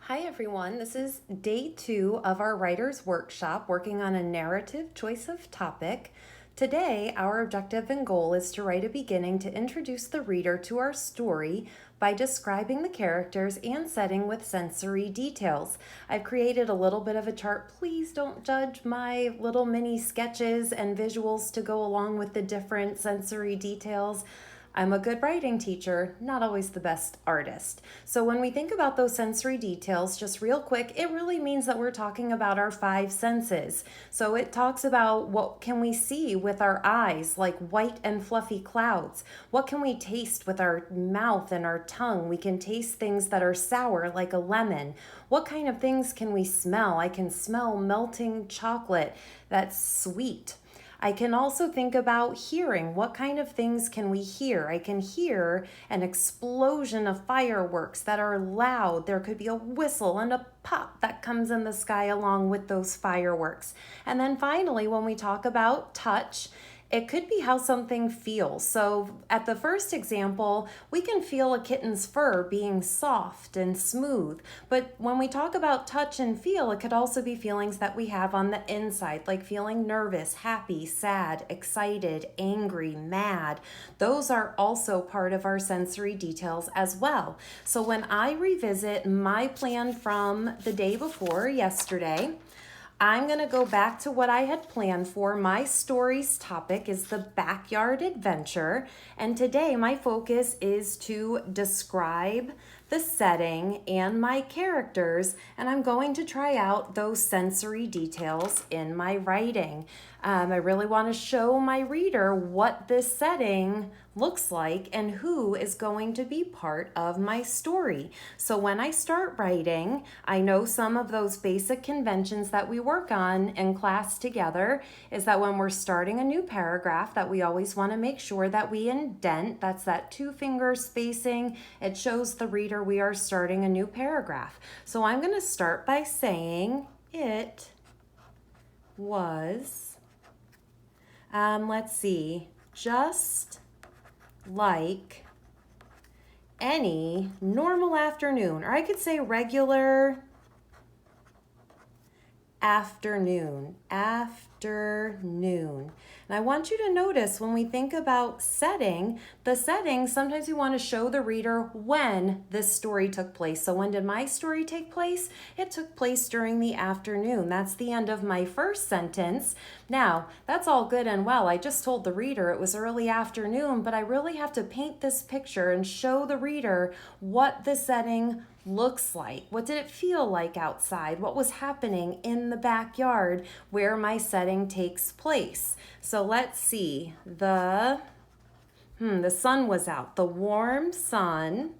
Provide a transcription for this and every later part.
Hi everyone, this is day 2 of our writer's workshop working on a narrative choice of topic. Today, our objective and goal is to write a beginning to introduce the reader to our story by describing the characters and setting with sensory details. I've created a little bit of a chart. Please don't judge my little mini sketches and visuals to go along with the different sensory details. I'm a good writing teacher, not always the best artist. So when we think about those sensory details, just real quick, it really means that we're talking about our 5 senses. So it talks about what can we see with our eyes, like white and fluffy clouds. What can we taste with our mouth and our tongue? We can taste things that are sour, like a lemon. What kind of things can we smell? I can smell melting chocolate that's sweet. I can also think about hearing. What kind of things can we hear? I can hear an explosion of fireworks that are loud. There could be a whistle and a pop that comes in the sky along with those fireworks. And then finally, when we talk about touch, it could be how something feels. So at the first example, we can feel a kitten's fur being soft and smooth. But when we talk about touch and feel, it could also be feelings that we have on the inside, like feeling nervous, happy, sad, excited, angry, mad. Those are also part of our sensory details as well. So when I revisit my plan from the day before, yesterday, I'm going to go back to what I had planned for. My story's topic is the backyard adventure, and today my focus is to describe the setting and my characters, and I'm going to try out those sensory details in my writing. I really want to show my reader what this setting looks like and who is going to be part of my story. So when I start writing, I know some of those basic conventions that we work on in class together is that when we're starting a new paragraph, that we always want to make sure that we indent. That's that 2-finger spacing. It shows the reader we are starting a new paragraph. So I'm going to start by saying it was, let's see, just like any normal afternoon, or I could say regular afternoon. And I want you to notice when we think about setting, the setting, sometimes we want to show the reader when this story took place. So when did my story take place? It took place during the afternoon. That's the end of my first sentence. Now, that's all good and well. I just told the reader it was early afternoon, but I really have to paint this picture and show the reader what the setting looks like. What did it feel like outside? What was happening in the backyard where my setting takes place? So let's see. The sun was out. The warm sun,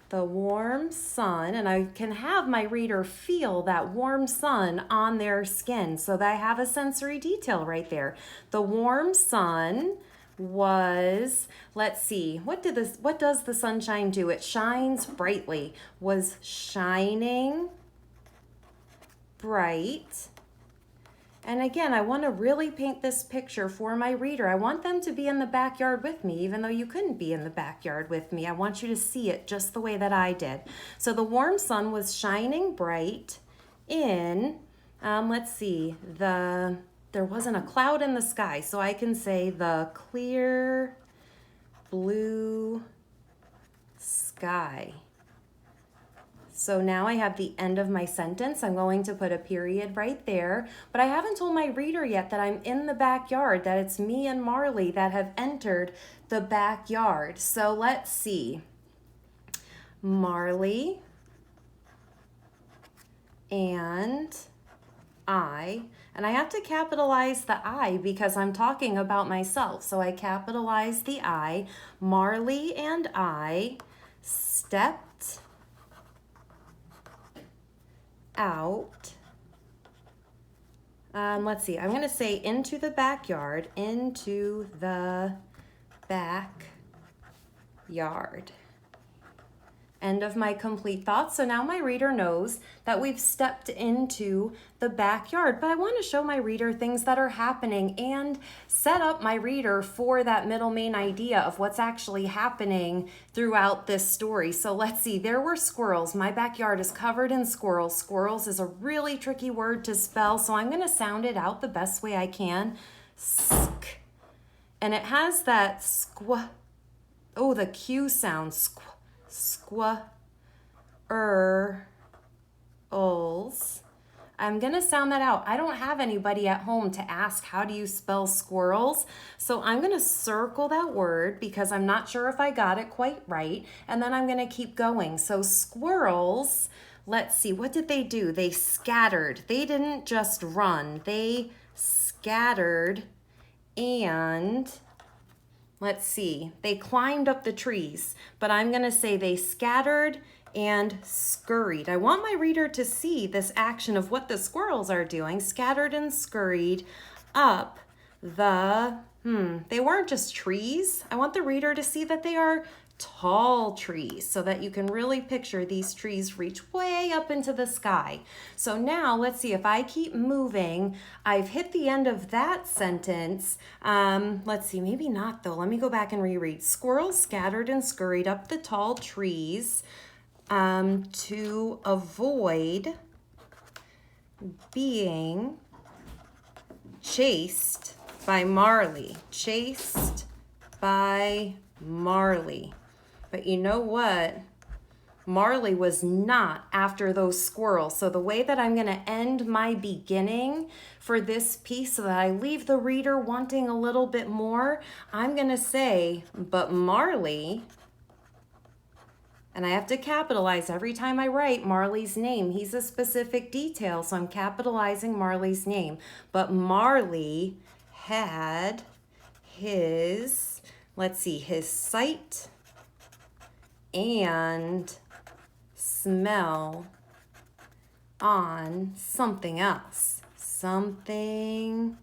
and I can have my reader feel that warm sun on their skin. So that I have a sensory detail right there. The warm sun was, let's see, what does the sunshine do? It shines brightly. Was shining bright. And again, I want to really paint this picture for my reader. I want them to be in the backyard with me, even though you couldn't be in the backyard with me. I want you to see it just the way that I did. So the warm sun was shining bright in, let's see, there wasn't a cloud in the sky, so I can say the clear blue sky. So now I have the end of my sentence. I'm going to put a period right there, but I haven't told my reader yet that I'm in the backyard, that it's me and Marley that have entered the backyard. So let's see. Marley and I, and I have to capitalize the I because I'm talking about myself. So I capitalize the I. Marley and I stepped out. Let's see, I'm going to say into the backyard, into the backyard. End of my complete thoughts. So now my reader knows that we've stepped into the backyard, but I want to show my reader things that are happening and set up my reader for that middle main idea of what's actually happening throughout this story. So let's see, there were squirrels. My backyard is covered in squirrels. Squirrels is a really tricky word to spell, so I'm going to sound it out the best way I can. Sk. And it has that squa. Oh, the Q sound. Squa. Squirrels. I'm going to sound that out. I don't have anybody at home to ask how do you spell squirrels. So I'm going to circle that word because I'm not sure if I got it quite right. And then I'm going to keep going. So squirrels, let's see, what did they do? They scattered. They didn't just run. They scattered and... let's see, they climbed up the trees, but I'm going to say they scattered and scurried. I want my reader to see this action of what the squirrels are doing, scattered and scurried up the, they weren't just trees. I want the reader to see that they are tall trees so that you can really picture these trees reach way up into the sky. So now let's see, if I keep moving, I've hit the end of that sentence. Let's see, maybe not though. Let me go back and reread. Squirrels scattered and scurried up the tall trees to avoid being chased by Marley. Chased by Marley. But you know what? Marley was not after those squirrels. So the way that I'm going to end my beginning for this piece so that I leave the reader wanting a little bit more, I'm going to say, but Marley, and I have to capitalize every time I write Marley's name. He's a specific detail, so I'm capitalizing Marley's name. But Marley had his, let's see, his sight and smell on something else. Something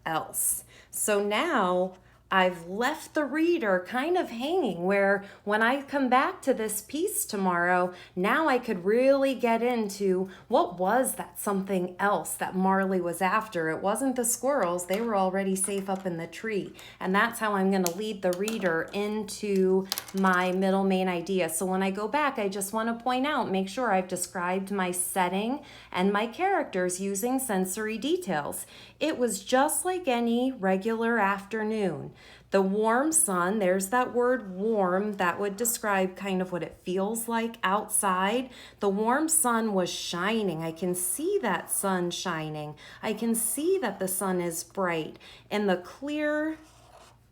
else. So now I've left the reader kind of hanging where when I come back to this piece tomorrow, now I could really get into what was that something else that Marley was after. It wasn't the squirrels. They were already safe up in the tree. And that's how I'm going to lead the reader into my middle main idea. So when I go back, I just want to point out, make sure I've described my setting and my characters using sensory details. It was just like any regular afternoon. The warm sun, there's that word warm, that would describe kind of what it feels like outside. The warm sun was shining. I can see that sun shining. I can see that the sun is bright. And the clear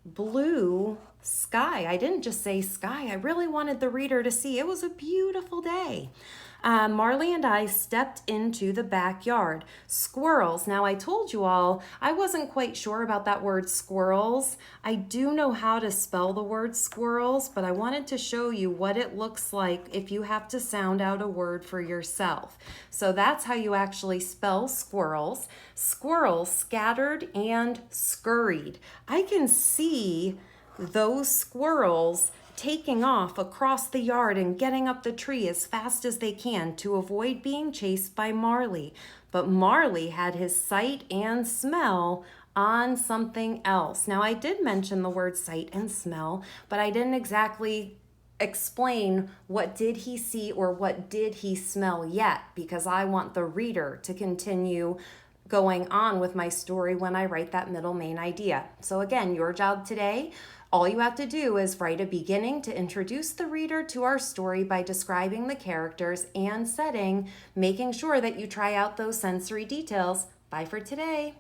blue sky, I didn't just say sky, I really wanted the reader to see it was a beautiful day. Marley and I stepped into the backyard. Squirrels. Now I told you all, I wasn't quite sure about that word squirrels. I do know how to spell the word squirrels, but I wanted to show you what it looks like if you have to sound out a word for yourself. So that's how you actually spell squirrels. Squirrels scattered and scurried. I can see those squirrels taking off across the yard and getting up the tree as fast as they can to avoid being chased by Marley. But Marley had his sight and smell on something else. Now, I did mention the word sight and smell, but I didn't exactly explain what did he see or what did he smell yet, because I want the reader to continue going on with my story when I write that middle main idea. So again, your job today, all you have to do is write a beginning to introduce the reader to our story by describing the characters and setting, making sure that you try out those sensory details. Bye for today.